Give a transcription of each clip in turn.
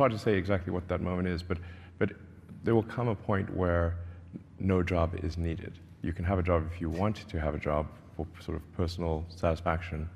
Hard to say exactly what that moment is, but there will come a point where no job is needed. You can have a job if you want to have a job for sort of personal satisfaction,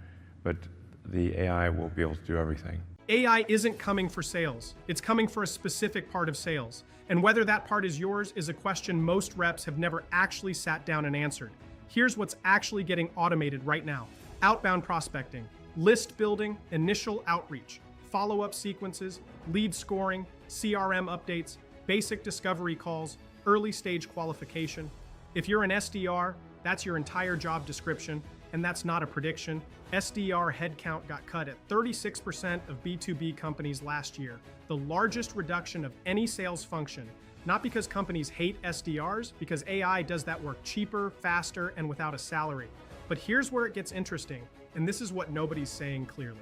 but the AI will be able to do everything. AI isn't coming for sales. It's coming for a specific part of sales. And whether that part is yours is a question most reps have never actually sat down and answered. Here's what's actually getting automated right now. Outbound prospecting, list building, initial outreach, follow-up sequences, lead scoring, CRM updates, basic discovery calls, early stage qualification. If you're an SDR, that's your entire job description, and that's not a prediction. SDR headcount got cut at 36% of B2B companies last year, the largest reduction of any sales function, not because companies hate SDRs, because AI does that work cheaper, faster, and without a salary. But here's where it gets interesting, and this is what nobody's saying clearly.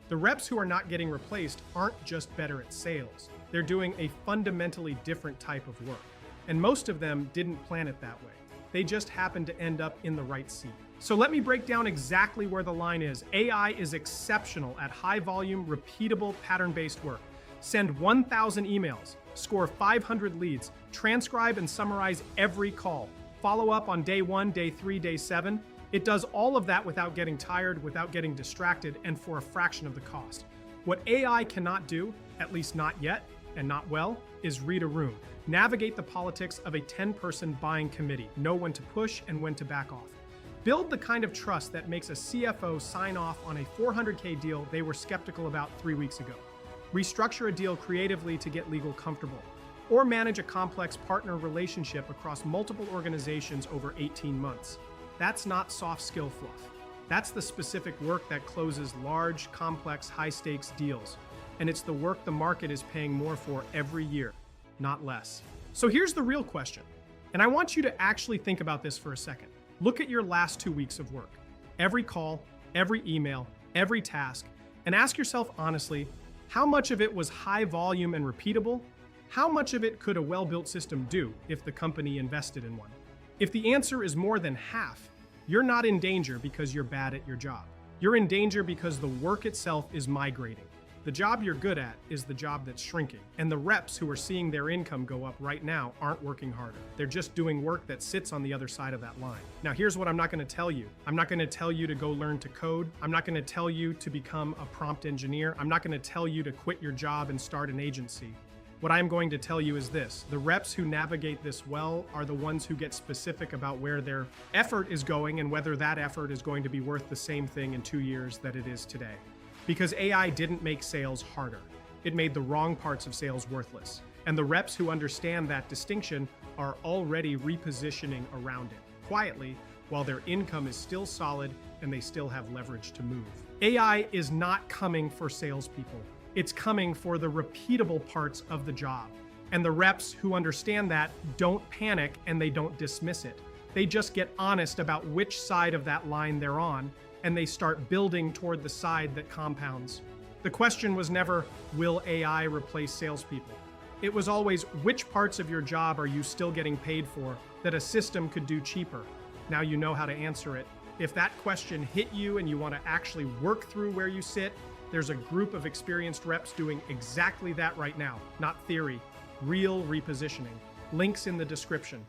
The reps who are not getting replaced aren't just better at sales. They're doing a fundamentally different type of work. And most of them didn't plan it that way. They just happened to end up in the right seat. So let me break down exactly where the line is. AI is exceptional at high volume, repeatable, pattern-based work. Send 1,000 emails, score 500 leads, transcribe and summarize every call, follow up on day 1, day 3, day 7. It does all of that without getting tired, without getting distracted, and for a fraction of the cost. What AI cannot do, at least not yet, and not well, is read a room. Navigate the politics of a 10-person buying committee, know when to push and when to back off. Build the kind of trust that makes a CFO sign off on a $400K deal they were skeptical about 3 weeks ago. Restructure a deal creatively to get legal comfortable. Or manage a complex partner relationship across multiple organizations over 18 months. That's not soft skill fluff. That's the specific work that closes large, complex, high-stakes deals. And it's the work the market is paying more for every year, not less. So here's the real question, and I want you to actually think about this for a second. Look at your last 2 weeks of work. Every call, every email, every task, and ask yourself honestly, how much of it was high volume and repeatable? How much of it could a well-built system do if the company invested in one? If the answer is more than half, you're not in danger because you're bad at your job. You're in danger because the work itself is migrating. The job you're good at is the job that's shrinking, and the reps who are seeing their income go up right now aren't working harder. They're just doing work that sits on the other side of that line. Now, here's what I'm not going to tell you. I'm not going to tell you to go learn to code. I'm not going to tell you to become a prompt engineer. I'm not going to tell you to quit your job and start an agency. What I'm going to tell you is this: the reps who navigate this well are the ones who get specific about where their effort is going and whether that effort is going to be worth the same thing in 2 years that it is today. Because AI didn't make sales harder. It made the wrong parts of sales worthless. And the reps who understand that distinction are already repositioning around it, quietly, while their income is still solid and they still have leverage to move. AI is not coming for salespeople. It's coming for the repeatable parts of the job. And the reps who understand that don't panic and they don't dismiss it. They just get honest about which side of that line they're on, and they start building toward the side that compounds. The question was never, will AI replace salespeople? It was always, which parts of your job are you still getting paid for that a system could do cheaper? Now you know how to answer it. If that question hit you and you want to actually work through where you sit, there's a group of experienced reps doing exactly that right now. Not theory, real repositioning. Links in the description.